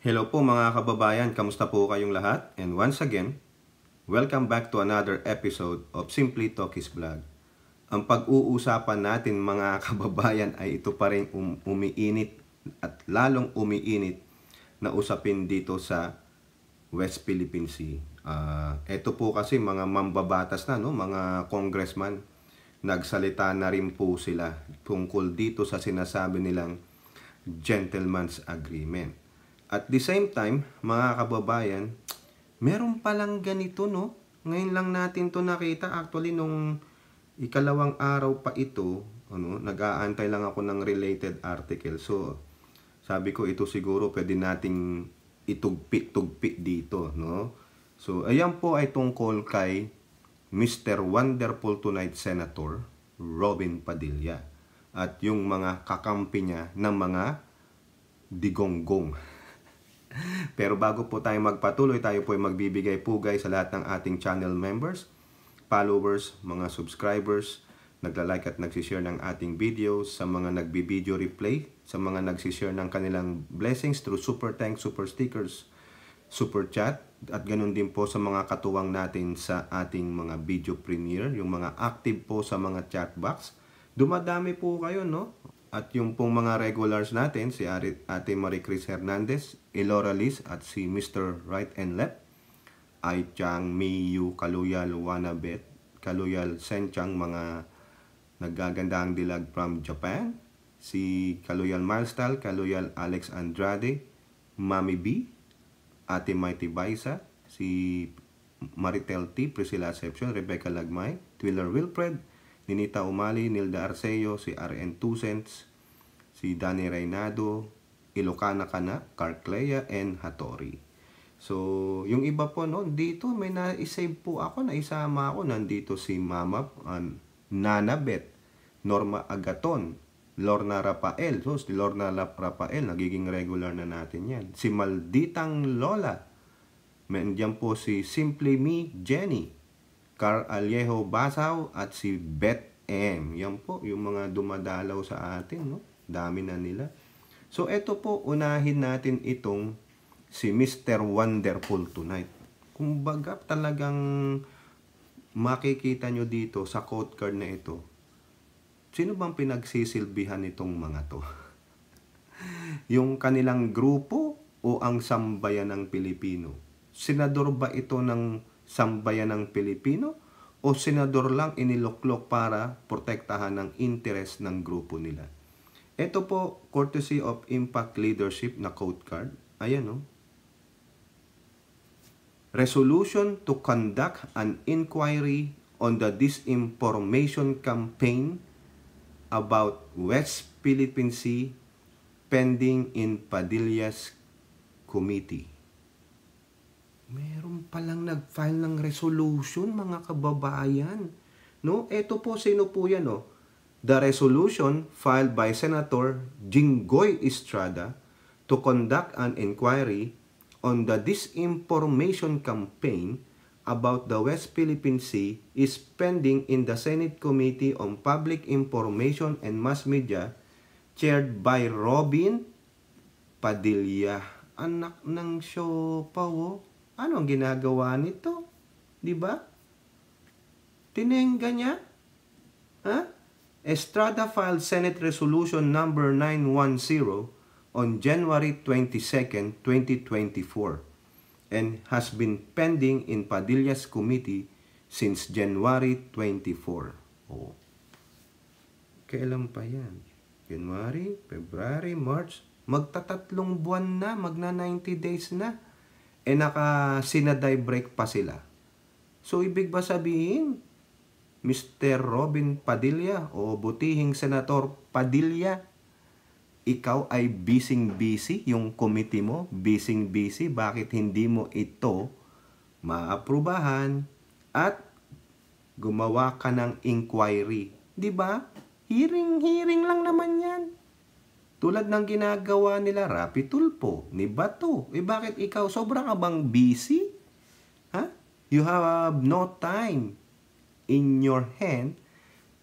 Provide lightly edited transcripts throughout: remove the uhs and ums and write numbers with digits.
Hello po mga kababayan, kamusta po kayong lahat? And once again, welcome back to another episode of Simply Talkies Vlog. Ang pag-uusapan natin mga kababayan ay ito pa rin umiinit at lalong umiinit na usapin dito sa West Philippine Sea. Ito po kasi mga mambabatas na, mga congressman, nagsalita na rin po sila tungkol dito sa sinasabi nilang gentleman's agreement. At the same time, mga kababayan, meron palang ganito, no? Ngayon lang natin to nakita. Actually, nung ikalawang araw pa ito, nag-aantay lang ako ng related article. So, sabi ko ito siguro pwede nating itugpi dito, no? So, ayan po ay tungkol kay Mr. Wonderful Tonight Senator Robin Padilla at yung mga kakampi niya ng mga digonggong. Pero bago po tayo magpatuloy, tayo po ay magbibigay pugay sa lahat ng ating channel members, followers, mga subscribers, nagla-like at nagsishare ng ating videos, sa mga nagbi-video replay, sa mga nagsishare ng kanilang blessings through super thanks, super stickers, super chat, at ganun din po sa mga katuwang natin sa ating mga video premiere, yung mga active po sa mga chat box. Dumadami po kayo, no? At yung pong mga regulars natin, si Ate Marie Chris Hernandez, Elora Liz, at si Mr. Right and Left, Ai Chang, Miyu, Kaluyal, Wanabet, Kaluyal Senchang, mga naggagandang dilag from Japan, si Kaluyal Milestyle, Kaluyal Alex Andrade, Mami B, Ate Mighty Baisa, si Maritel T, Priscilla Asception, Rebecca Lagmay, Twiller Wilfred, Ninita Umali, Nilda Arceo, si RN 2 cents, si Danny Reynado, Ilocana Kana, Carclea, and Hattori. So, yung iba po, no, dito may na-save po ako, naisama ako. Nandito si Mama, Nana Beth, Norma Agaton, Lorna Rafael. So, si Lorna Rafael, nagiging regular na natin yan. Si Malditang Lola. Nandiyan po si Simply Me Jenny, Carl Aliejo Basaw, at si Beth M. Yan po yung mga dumadalaw sa atin, no? Dami na nila. So, eto po, unahin natin itong si Mr. Wonderful Tonight. Kumbaga, talagang makikita nyo dito sa quote card na ito. Sino bang pinagsisilbihan itong mga to? Yung kanilang grupo o ang sambayan ng Pilipino? Senador ba ito ng sambayan ng Pilipino o senador lang iniloklok para protektahan ng interes ng grupo nila? Ito po, courtesy of Impact Leadership na quote card. Ayan, no? Resolution to conduct an inquiry on the disinformation campaign about West Philippine Sea pending in Padilla's committee. Meron palang nag-file ng resolution, mga kababayan. No? Ito po, sino po yan, no? The resolution filed by Senator Jinggoy Estrada to conduct an inquiry on the disinformation campaign about the West Philippine Sea is pending in the Senate Committee on Public Information and Mass Media, chaired by Robin Padilla. Anak ng siopaw, oh. Ano ang ginagawa nito? Di ba? Tinengga niya? Ha? Estrada filed Senate Resolution number 910 on January 22nd, 2024 and has been pending in Padilla's committee since January 24. Oh. Kailan pa yan? January, February, March. Magtatatlong buwan na, magna 90 days na. Naka-sinaday break pa sila. So, ibig ba sabihin, Mr. Robin Padilla o butihing Senator Padilla, ikaw ay busy, yung committee mo, busy, bakit hindi mo ito maaprubahan at gumawa ka ng inquiry? Di ba? Hearing lang naman yan. Tulad ng ginagawa nila Rapi Tulfo, ni Bato. Bakit ikaw? Sobra ka bang busy? Ha? You have no time in your hand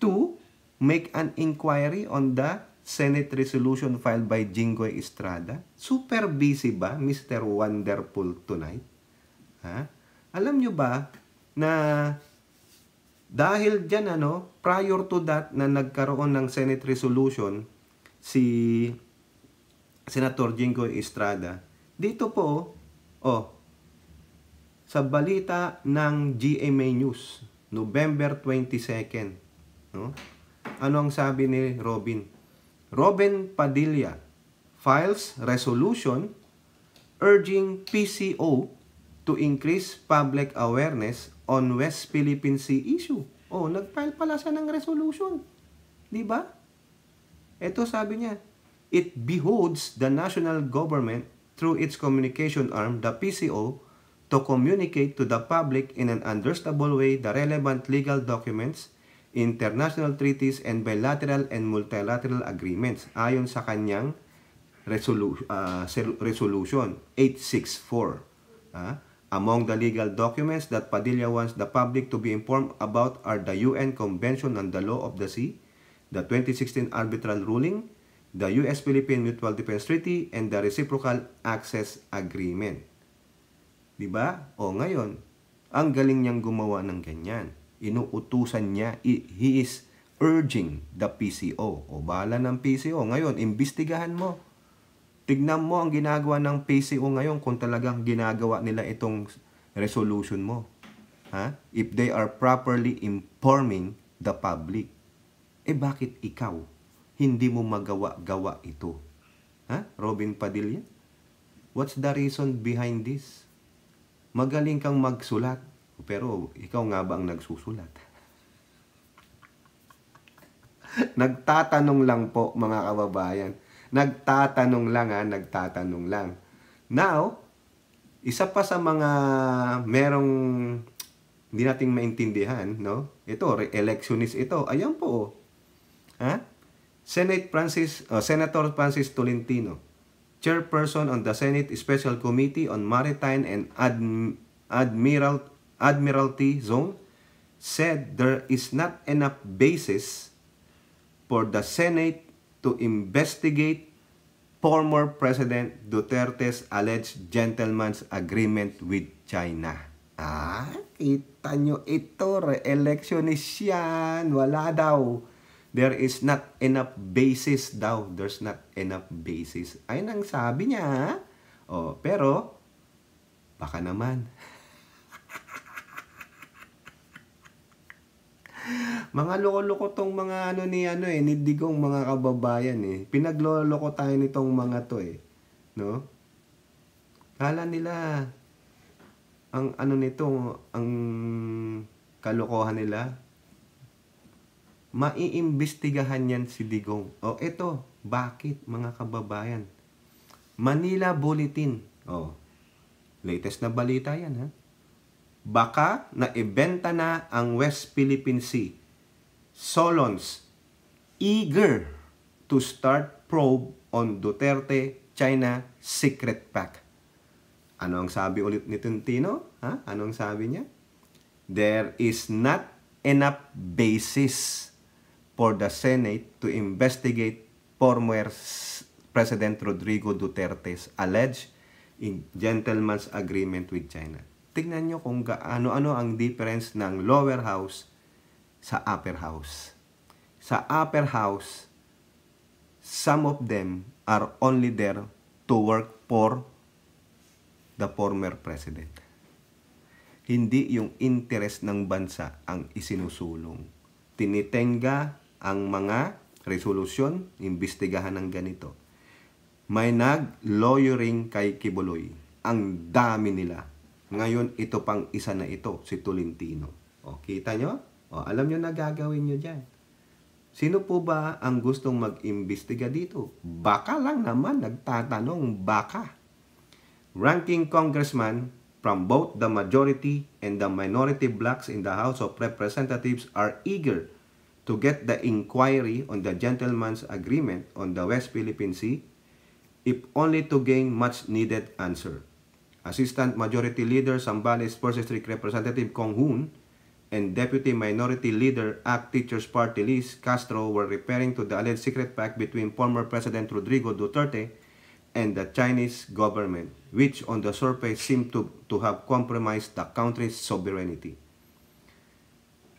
to make an inquiry on the Senate resolution filed by Jinggoy Estrada. Super busy ba, Mr. Wonderful tonight? Ha? Alam nyo ba na dahil dyan, prior to that na nagkaroon ng Senate resolution, si Senator Jinggoy Estrada, dito po, sa balita ng GMA News, November 22nd, no? Ano ang sabi ni Robin? Robin Padilla files resolution urging PCO to increase public awareness on West Philippine Sea issue. Nag-file pala siya ng resolution. Di ba? Ito sabi niya, it behooves the national government through its communication arm, the PCO, to communicate to the public in an understandable way the relevant legal documents, international treaties, and bilateral and multilateral agreements ayon sa kanyang resolution 864. Among the legal documents that Padilla wants the public to be informed about are the UN Convention on the Law of the Sea, the 2016 Arbitral Ruling, the US-Philippine Mutual Defense Treaty, and the Reciprocal Access Agreement. Diba? Ngayon, ang galing niyang gumawa ng ganyan. Inuutusan niya, he is urging the PCO. Bahala ng PCO. Ngayon, imbestigahan mo. Tignan mo ang ginagawa ng PCO ngayon kung talagang ginagawa nila itong resolution mo. If they are properly informing the public. Bakit ikaw hindi mo magawa-gawa ito? Robin Padilla? What's the reason behind this? Magaling kang magsulat, pero ikaw nga ba ang nagsusulat? Nagtatanong lang po, mga kababayan. Nagtatanong lang. Now, isa pa sa mga merong hindi nating maintindihan, no? Ito, electionist ito. Ayan po. Senator Francis Tolentino, chairperson on the Senate Special Committee on Maritime and Admiralty Zone, said there is not enough basis for the Senate to investigate former President Duterte's alleged gentleman's agreement with China. Kita nyo ito, re-electionist yan. Wala daw. There is not enough basis daw. There's not enough basis. Ayun ang sabi niya. Pero, baka naman. Mga loko-loko tong mga ni Digong, mga kababayan Pinagloloko tayo nitong mga to no? Kala nila ang ang kalokohan nila, maiimbestigahan yan si Digong. Ito, bakit, mga kababayan? Manila Bulletin. Latest na balita yan, Baka naibenta na ang West Philippine Sea. Solons eager to start probe on Duterte-China secret pact. Ano ang sabi ulit ni Tolentino? Ano ang sabi niya? There is not enough basis for the Senate to investigate former President Rodrigo Duterte's alleged gentleman's agreement with China. Tingnan nyo kung ano ang difference ng lower house sa upper house. Sa upper house, some of them are only there to work for the former president. Hindi yung interest ng bansa ang isinusulong. Tinitenga ang mga resolusyon, imbestigahan ng ganito. May nag-lawyering kay Kibuloy. Ang dami nila. Ngayon, ito pang isa na ito, si Tolentino. Kita nyo? Alam nyo na gagawin nyo dyan. Sino po ba ang gustong mag-imbestiga dito? Baka lang naman, nagtatanong, baka. Ranking congressman from both the majority and the minority blocks in the House of Representatives are eager to get the inquiry on the gentleman's agreement on the West Philippine Sea, if only to gain much-needed answer. Assistant Majority Leader Zambales First District Representative Kong Hoon and Deputy Minority Leader ACT Teachers Party Liz Castro were referring to the alleged secret pact between former President Rodrigo Duterte and the Chinese government, which on the surface seemed to have compromised the country's sovereignty.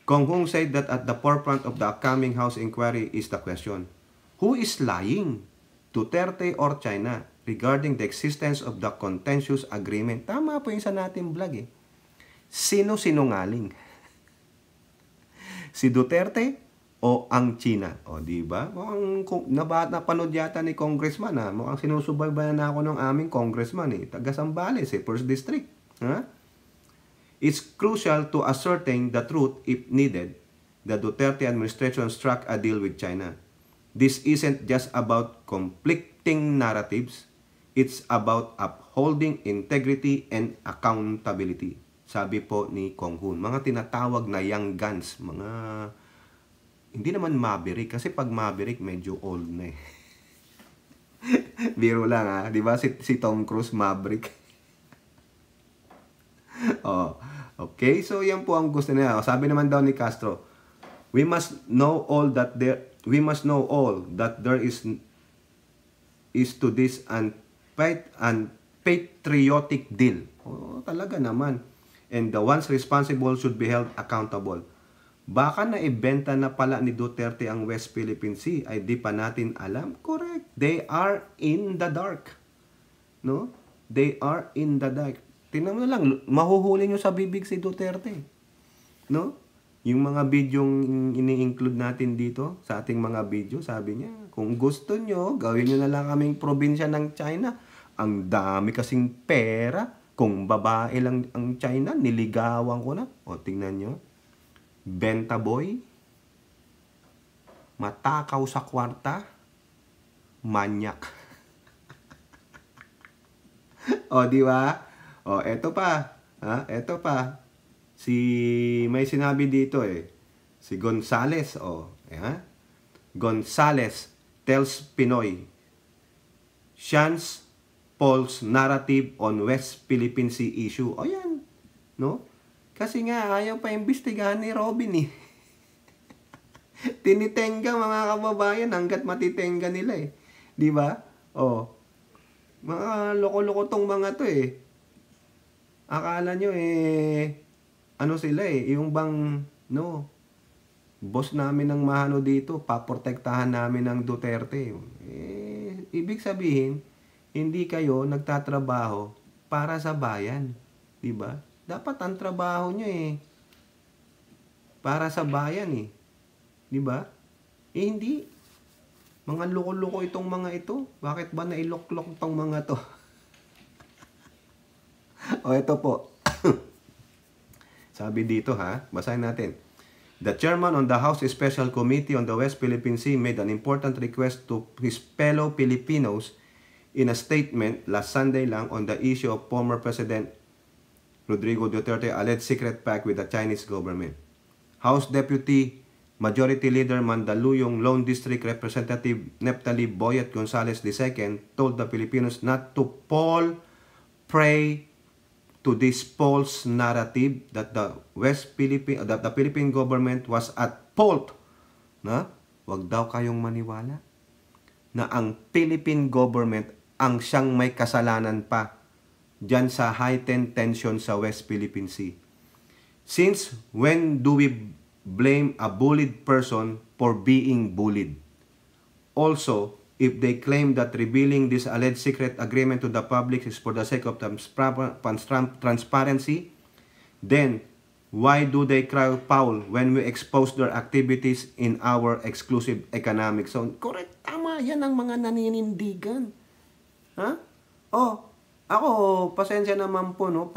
Kong Hung said that at the forefront of the upcoming House inquiry is the question, who is lying, Duterte or China, regarding the existence of the contentious agreement? Tama po yung sa nating vlog eh. Sino sinungaling? Si Duterte o ang China? O di ba? Mukhang napanood yata ni Congressman ha. Mukhang sinusubaybayan na ako ng aming Congressman eh. Taga Zambales eh, First District. Ha? It's crucial to ascertain the truth if needed. The Duterte administration struck a deal with China. This isn't just about conflicting narratives. It's about upholding integrity and accountability. Sabi po ni Kong Hun. Mga tinatawag na young guns. Mga, hindi naman maverick. Kasi pag maverick, medyo old na eh. Biro lang ha. Di ba si Tom Cruise, maverick? Oh, okay, so yan po ang gusto niya. Sabi naman daw ni Castro, we must know all that there is to this unpatriotic deal. Oh, talaga naman. And the ones responsible should be held accountable. Baka naibenta na pala ni Duterte ang West Philippine Sea ay di pa natin alam. Correct. They are in the dark. No? They are in the dark. Tingnan mo na lang, mahuhuli nyo sa bibig si Duterte. No? Yung mga bidyong ini-include natin dito sa ating mga video, sabi niya, kung gusto nyo, gawin nyo na lang kaming probinsya ng China. Ang dami kasing pera. Kung babae lang ang China, niligawan ko na. O, tingnan nyo. Benta boy. Matakaw sa kwarta. Manyak. O, di ba? O, eto pa. Ha? Eto pa. May sinabi dito eh. Si Gonzales. O, Gonzales tells Pinoy. Shans false narrative on West Philippine Sea issue. O yan. No? Kasi nga, ayaw pa imbestigahan ni Robin eh. Tinitenga mga kababayan hanggat matitenga nila eh. Di ba? O. Mga loko-loko tong mga to eh. Akala nyo eh, ano sila eh, yung bang, no, boss namin ng Mahano dito, paprotektahan namin ng Duterte. Eh, ibig sabihin, hindi kayo nagtatrabaho para sa bayan. Diba? Dapat ang trabaho nyo eh, para sa bayan eh. Diba? Eh, hindi. Mga loko-loko itong mga ito. Bakit ba nailok-lok itong mga to? O, ito po. Sabi dito ha, basahin natin. The chairman on the House Special Committee on the West Philippine Sea made an important request to his fellow Filipinos in a statement last Sunday lang on the issue of former President Rodrigo Duterte alleged secret pact with the Chinese government. House Deputy Majority Leader Mandaluyong Lone District Representative Neptali Boyet Gonzales II told the Filipinos not to fall prey to this false narrative that the Philippine government was at fault. Na? Wag daw kayong maniwala na ang Philippine government ang siyang may kasalanan pa dyan sa heightened tension sa West Philippine Sea. Since when do we blame a bullied person for being bullied? Also, if they claim that revealing this alleged secret agreement to the public is for the sake of transparency, then why do they cry foul when we expose their activities in our exclusive economic zone? Correct, tama. Yan ang mga naninindigan. Ha? Oh, ako, pasensya naman po, no,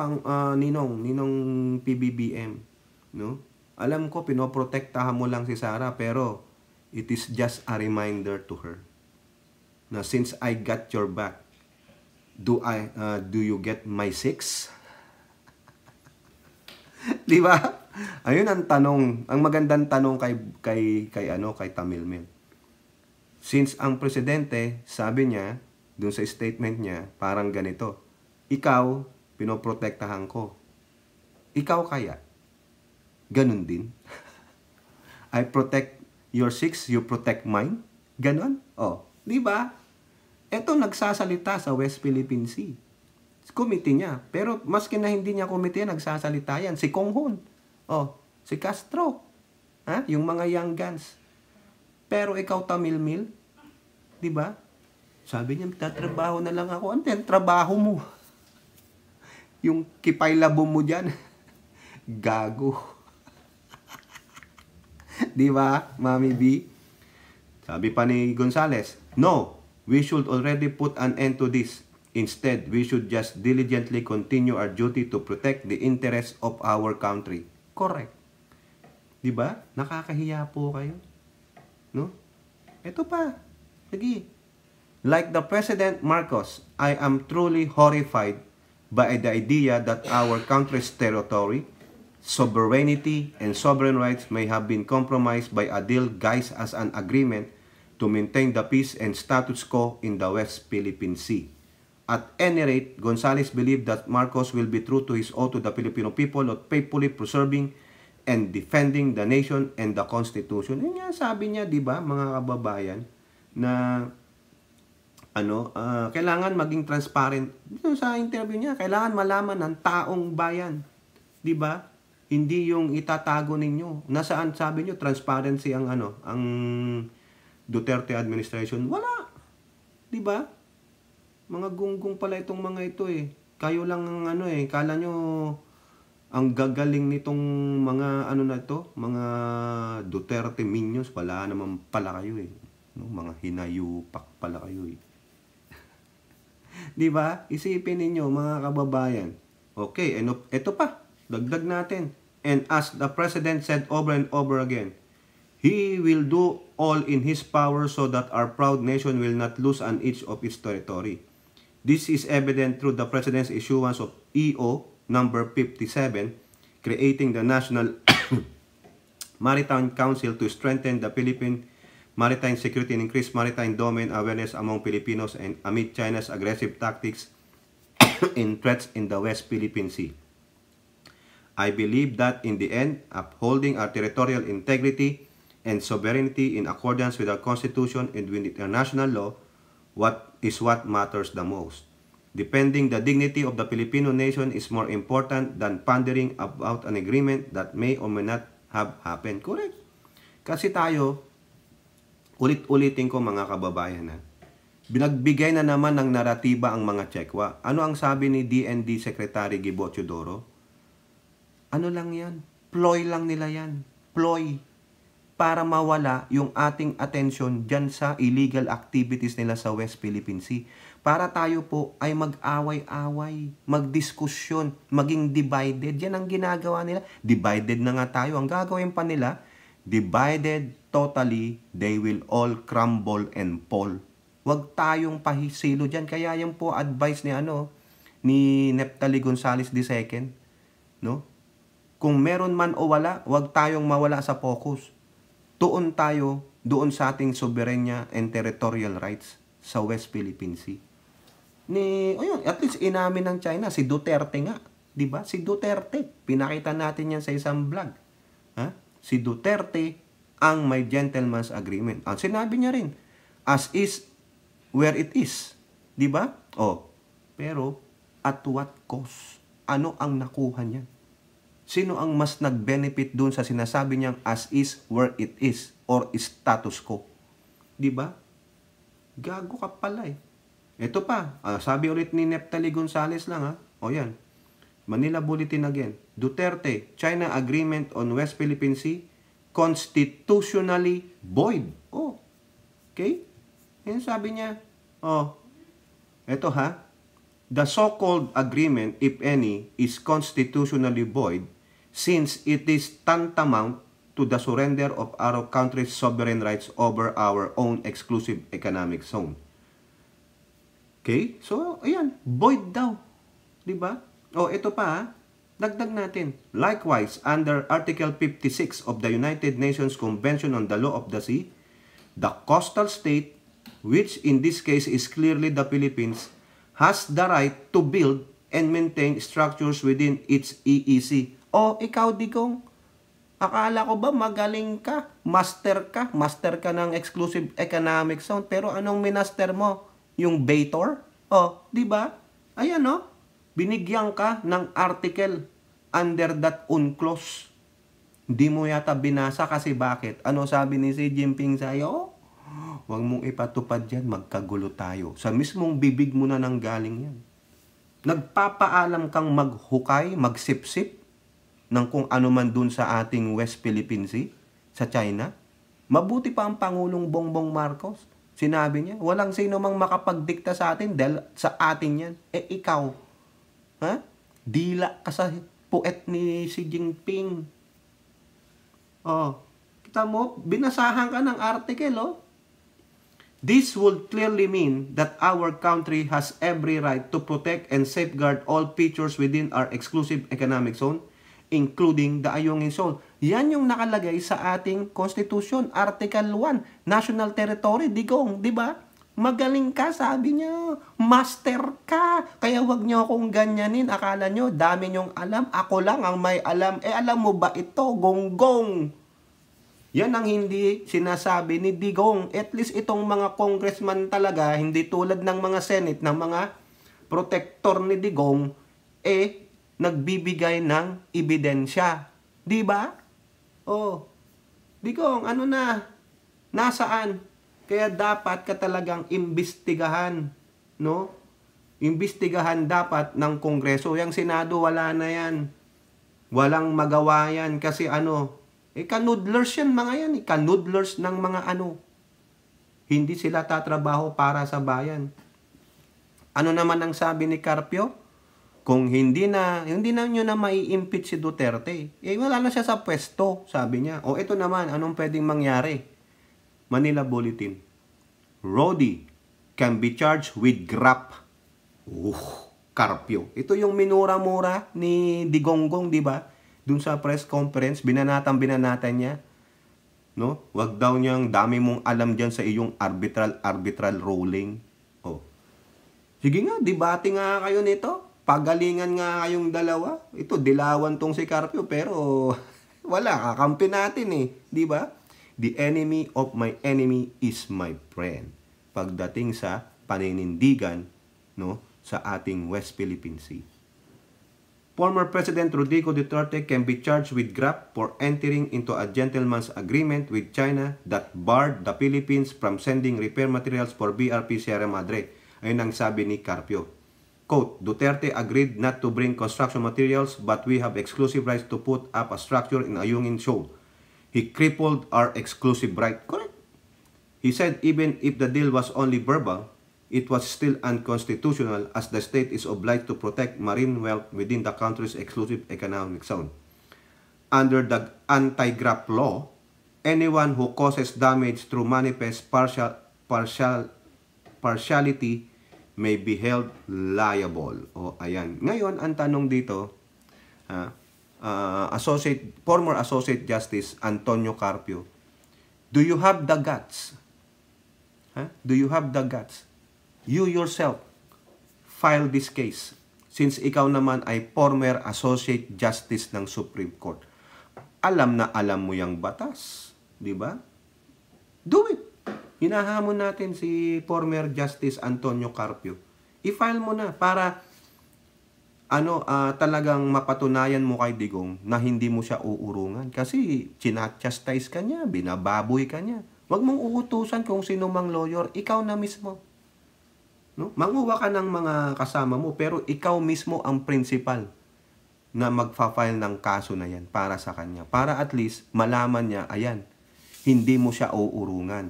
Ninong PBBM. No? Alam ko, pinoprotektahan mo lang si Sara, pero it is just a reminder to her. Na since I got your back, do you get my 6? Di ba? Ayun ang tanong, ang magandang tanong kay Tamilmil. Since ang presidente, sabi niya dun sa statement niya, parang ganito, ikaw pinoprotektahan ko. Ikaw kaya? Ganun din. I protect your six, you protect mine. Ganon? Oh, di ba? Ito nagsasalita sa West Philippine Sea. Committee niya. Pero maski na hindi niya committee, nagsasalita yan. Si Kong Hoon. Oh, si Castro. Ha? Yung mga young guns. Pero ikaw tamilmil, di ba? Sabi niya, tatrabaho na lang ako. Ano yan? Trabaho mo. Yung kipaylabo mo dyan. Gago. Di ba, Mami B? Sabi pa ni Gonzales, no, we should already put an end to this. Instead, we should just diligently continue our duty to protect the interests of our country. Correct. Di ba? Nakakahiya po kayo. No? Ito pa. Sige. Like the President Marcos, I am truly horrified by the idea that our country's territory, sovereignty, and sovereign rights may have been compromised by a deal guised as an agreement to maintain the peace and status quo in the West Philippine Sea. At any rate, Gonzales believed that Marcos will be true to his oath to the Filipino people of faithfully preserving and defending the nation and the Constitution. Yun nga sabi niya, di ba, mga kababayan, na kailangan maging transparent. Dito sa interview niya, kailangan malaman ng taong bayan. Di ba? Hindi yung itatago ninyo. Nasaan sabi niyo transparency ang ang Duterte administration? Wala. Di ba? Mga gunggong pala itong mga ito eh. Kayo lang ang kala nyo ang gagaling nitong mga na ito, mga Duterte minions, wala naman pala kayo eh. No, mga hinayupak pala kayo eh. Di ba? Isipin ninyo mga kababayan. Okay, ito pa. Dagdag natin. And as the President said over and over again, he will do all in his power so that our proud nation will not lose an inch of its territory. This is evident through the President's issuance of EO number 57, creating the National Maritime Council to strengthen the Philippine maritime security and increase maritime domain awareness among Filipinos and amid China's aggressive tactics and threats in the West Philippine Sea. I believe that in the end, upholding our territorial integrity and sovereignty in accordance with our Constitution and with international law, what matters the most. Defending the dignity of the Filipino nation is more important than pondering about an agreement that may or may not have happened. Correct. Kasi tayo, ulit-ulitin ko mga kababayan binagbigay na naman ng naratiba ang mga Chekwa. Ano ang sabi ni DND Secretary Gibo Teodoro? Ano lang yan? Ploy lang nila yan. Ploy. Para mawala yung ating atensyon dyan sa illegal activities nila sa West Philippine Sea. Para tayo po ay mag-away-away, magdiskusyon, maging divided. Yan ang ginagawa nila. Divided na nga tayo. Ang gagawin pa nila, divided totally, they will all crumble and fall. Huwag tayong pahisilo dyan. Kaya yan po advice ni Neptali Gonzales II. No? Kung meron man o wala, huwag tayong mawala sa focus. Doon tayo, doon sa ating soberanya and territorial rights sa West Philippine Sea. At least inamin ng China, si Duterte nga. Diba? Si Duterte. Pinakita natin yan sa isang vlog. Si Duterte ang may gentleman's agreement. Ang sinabi niya rin, as is where it is. Diba? Pero at what cost? Ano ang nakuha niya? Sino ang mas nag-benefit dun sa sinasabi niyang as is where it is or status quo? Diba? Gago ka pala eh. Ito pa, sabi ulit ni Neptali Gonzales lang yan. Manila Bulletin again. Duterte, China agreement on West Philippine Sea constitutionally void. Okay? Yan sabi niya. Ito the so-called agreement, if any, is constitutionally void since it is tantamount to the surrender of our country's sovereign rights over our own exclusive economic zone. Okay? So, ayan, void daw. Diba? Ito pa dagdag natin. Likewise, under Article 56 of the United Nations Convention on the Law of the Sea, the coastal state, which in this case is clearly the Philippines, has the right to build and maintain structures within its EEZ. Ikaw, Digong, Akala ko ba magaling ka? Master ka? Master ka ng exclusive economic zone. Pero anong minaster mo? Yung Bator? Oh, di ba? Ayan oh. Binigyan ka ng article under that UNCLOS. Hindi mo yata binasa kasi bakit? Ano sabi ni Xi Jinping sa'yo? Huwag mong ipatupad yan, magkagulo tayo. Sa mismong bibig mo na nanggaling yan. Nagpapaalam kang maghukay, magsipsip ng kung ano man dun sa ating West Philippine Sea, sa China. Mabuti pa ang Pangulong Bongbong Marcos. Sinabi niya, walang sino mang makapagdikta sa atin dahil sa atin yan. Eh ikaw, ha? Dila ka sa puet ni Xi Jinping. Oh, kita mo, binasahan ka ng article, oh. This would clearly mean that our country has every right to protect and safeguard all features within our exclusive economic zone, including the Ayungin Zone. Yan yung nakalagay sa ating Constitution, Article 1, National Territory, Digong, di ba? Magaling ka, sabi niya. Master ka. Kaya wag niyo akong ganyanin. Akala niyo, dami niyong alam. Ako lang ang may alam. Eh, alam mo ba ito, gonggong? Yan ang hindi sinasabi ni Digong. At least itong mga congressman talaga, hindi tulad ng mga Senate, ng mga protector ni Digong, eh, nagbibigay ng ebidensya. Di ba? Oh, Digong, ano na? Nasaan? Kaya dapat ka talagang imbestigahan, no? Imbestigahan dapat ng Kongreso. Yung Senado, wala na yan. Walang magawa yan kasi ano, kanudlers yan mga yan. Kanudlers ng mga ano. Hindi sila tatrabaho para sa bayan. Ano naman ang sabi ni Carpio? Kung hindi na nyo na mai-impeach si Duterte, eh wala na siya sa pwesto, sabi niya. O ito naman, anong pwedeng mangyari? Manila Bulletin. Rody can be charged with graft. Carpio. Ito yung minura-mura ni Digonggong, di ba? Dun sa press conference, binanatan niya. No? Wag daw niyang dami mong alam dyan sa iyong arbitral ruling. Oh. Sige nga, debate nga kayo nito. Pagalingan nga kayong dalawa. Ito, dilawan tong si Carpio, pero wala, kakampi natin eh. Di ba? The enemy of my enemy is my friend. Pagdating sa paninindigan, no, sa ating West Philippine Sea. Former President Rodrigo Duterte can be charged with graft for entering into a gentleman's agreement with China that barred the Philippines from sending repair materials for BRP Sierra Madre. Ayun ang sabi ni Carpio. Quote, Duterte agreed not to bring construction materials but we have exclusive rights to put up a structure in Ayungin Shoal. He crippled our exclusive right. Correct. He said even if the deal was only verbal, it was still unconstitutional as the state is obliged to protect marine wealth within the country's exclusive economic zone. Under the anti-graft law, anyone who causes damage through manifest partiality may be held liable. O ayan. Ngayon, ang tanong dito, former Associate Justice Antonio Carpio, do you have the guts? Do you have the guts? You yourself file this case since ikaw naman ay former Associate Justice ng Supreme Court. Alam na alam mo yung batas, di ba? Do it. Hinahamon natin si former Justice Antonio Carpio. I-file mo na para talagang mapatunayan mo kay Digong na hindi mo siya uurungan kasi chinachastise ka niya, binababoy ka niya. Huwag mong uutusan kung sino mang lawyer, ikaw na mismo. No? Manguha ka ng mga kasama mo pero ikaw mismo ang principal na magfa-file ng kaso na yan para sa kanya. Para at least malaman niya, ayan, hindi mo siya uurungan.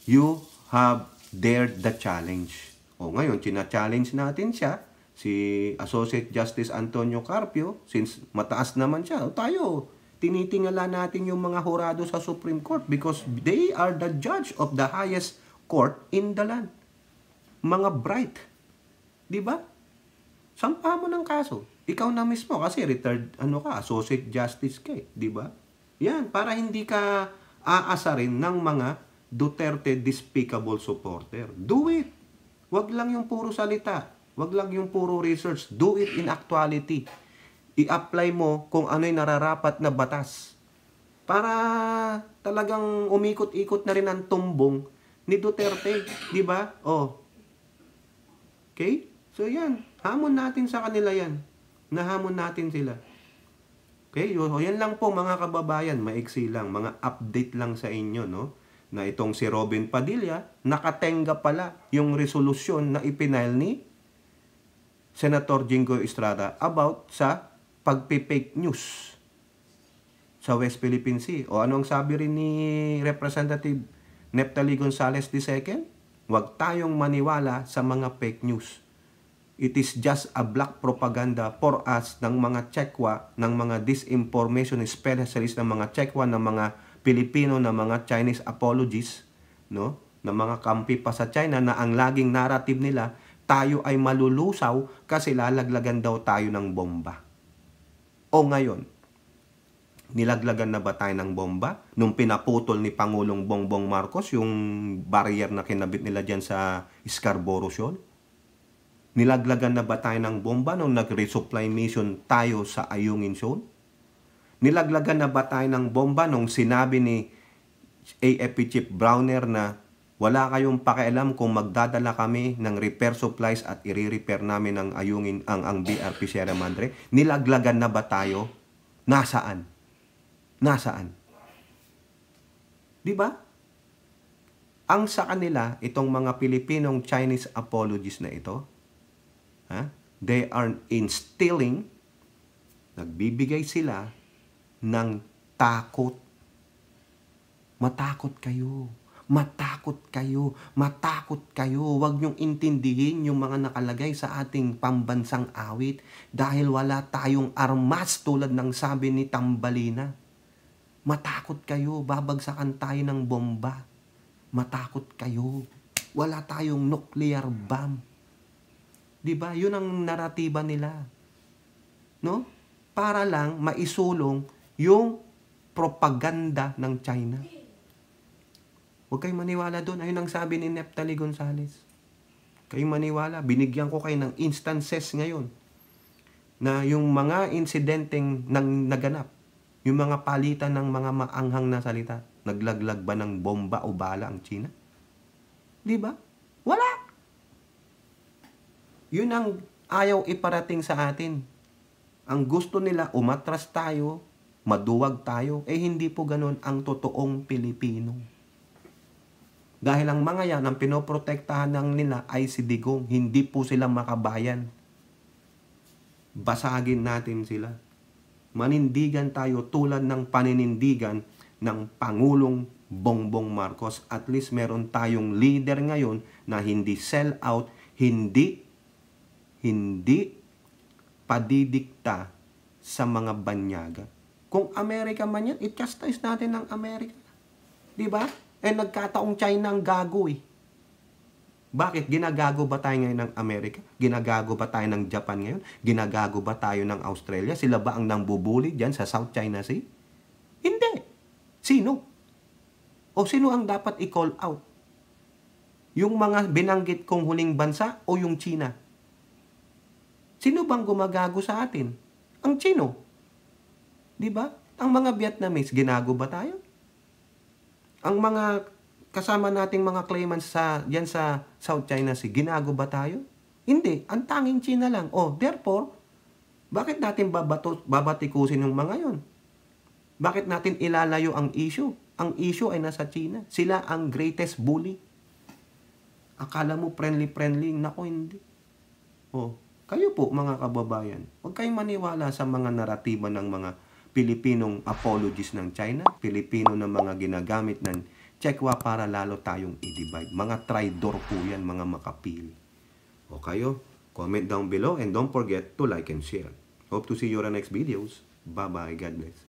You have dared the challenge. O ngayon, china-challenge natin siya, si Associate Justice Antonio Carpio, since mataas naman siya. O tayo, tinitingala natin yung mga hurado sa Supreme Court because they are the judge of the highest court in the land. Mga bright. Di ba? Sampa mo ng kaso. Ikaw na mismo kasi retired Associate Justice ka, di ba? Yan, para hindi ka aasarin ng mga Duterte despicable supporter. Do it. Wag lang yung puro salita. Wag lang yung puro research. Do it in actuality. I-apply mo kung ano yung nararapat na batas. para talagang umikot-ikot na rin ang tumbong ni Duterte, di ba? Oh. Okay? So yan, hamon natin sa kanila yan. Nahamon natin sila. Okay? O yan lang po mga kababayan, maiksi lang, mga update lang sa inyo, no? Na itong si Robin Padilla, nakatenga pala yung resolusyon na ipinail ni Senator Jinggoy Estrada about sa pagpipake news sa West Philippine Sea. O ano ang sabi rin ni Representative Neptali Gonzales II? Huwag tayong maniwala sa mga fake news. It is just a black propaganda for us ng mga Chekwa, ng mga disinformation specialist, ng mga Chekwa, ng mga Pilipino, ng mga Chinese apologists, no? Ng mga kampi pa sa China na ang laging narrative nila, tayo ay malulusaw kasi lalaglagan daw tayo ng bomba. O ngayon, nilaglagan na ba tayo ng bomba? Nung pinaputol ni Pangulong Bongbong Marcos yung barrier na kinabit nila dyan sa Scarborough Shoal? Nilaglagan na ba tayo ng bomba nung nag-resupply mission tayo sa Ayungin Shoal? Nilaglagan na ba tayo ng bomba nung sinabi ni AFP Chief Browner na wala kayong pakialam kung magdadala kami ng repair supplies at i-repair namin ang Ayungin, ang BRP Sierra Madre? Nilaglagan na ba tayo? Nasaan? Nasaan? Di ba? Ang sa kanila, itong mga Pilipinong Chinese apologists na ito, they are instilling, nagbibigay sila ng takot. Matakot kayo. Matakot kayo. Matakot kayo. Huwag niyong intindihin yung mga nakalagay sa ating pambansang awit dahil wala tayong armas tulad ng sabi ni Tambalina. Matakot kayo. Babagsakan tayo ng bomba. Matakot kayo. Wala tayong nuclear bomb. Diba? Yun ang naratiba nila. No? Para lang maisulong yung propaganda ng China. Huwag kayong maniwala doon. Ayun ang sabi ni Neptali Gonzales. Kayong maniwala. Binigyan ko kayo ng instances ngayon na yung mga insidenteng naganap, yung mga palitan ng mga maanghang na salita, naglaglag ba ng bomba o bala ang China? Diba? Wala! Yun ang ayaw iparating sa atin. Ang gusto nila, umatras tayo, maduwag tayo. Hindi po ganun ang totoong Pilipino. Dahil ang mga yan, ang pinoprotektahan ng nila ay si Digong. Hindi po sila makabayan. Basagin natin sila. Manindigan tayo tulad ng paninindigan ng Pangulong Bongbong Marcos. At least meron tayong leader ngayon na hindi sell out, hindi padidikta sa mga banyaga. Kung Amerika man yan, i-chastise natin ng Amerika. Diba? Nagkataong China ang gago eh. Bakit? Ginagago ba tayo ngayon ng Amerika? Ginagago ba tayo ng Japan ngayon? Ginagago ba tayo ng Australia? Sila ba ang nambubuli dyan sa South China Sea? Hindi. Sino? O sino ang dapat i-call out? Yung mga binanggit kong huling bansa o yung China? Sino bang gumagago sa atin? Ang Chino. Di ba? Ang mga Vietnamese, ginago ba tayo? Ang mga kasama nating mga claimants yan sa South China Sea, ginago ba tayo? Hindi. Ang tanging China lang. Therefore, bakit natin babatikusin yung mga yon? Bakit natin ilalayo ang issue? Ang issue ay nasa China. Sila ang greatest bully. Akala mo friendly-friendly? Nako, hindi. Kayo po mga kababayan, huwag kayong maniwala sa mga naratiba ng mga Pilipinong apologists ng China, Pilipino na mga ginagamit ng Chekwa para lalo tayong i-divide. Mga traidor po yan, mga makapili. O kayo, comment down below and don't forget to like and share. Hope to see you on our next videos. Bye-bye. God bless.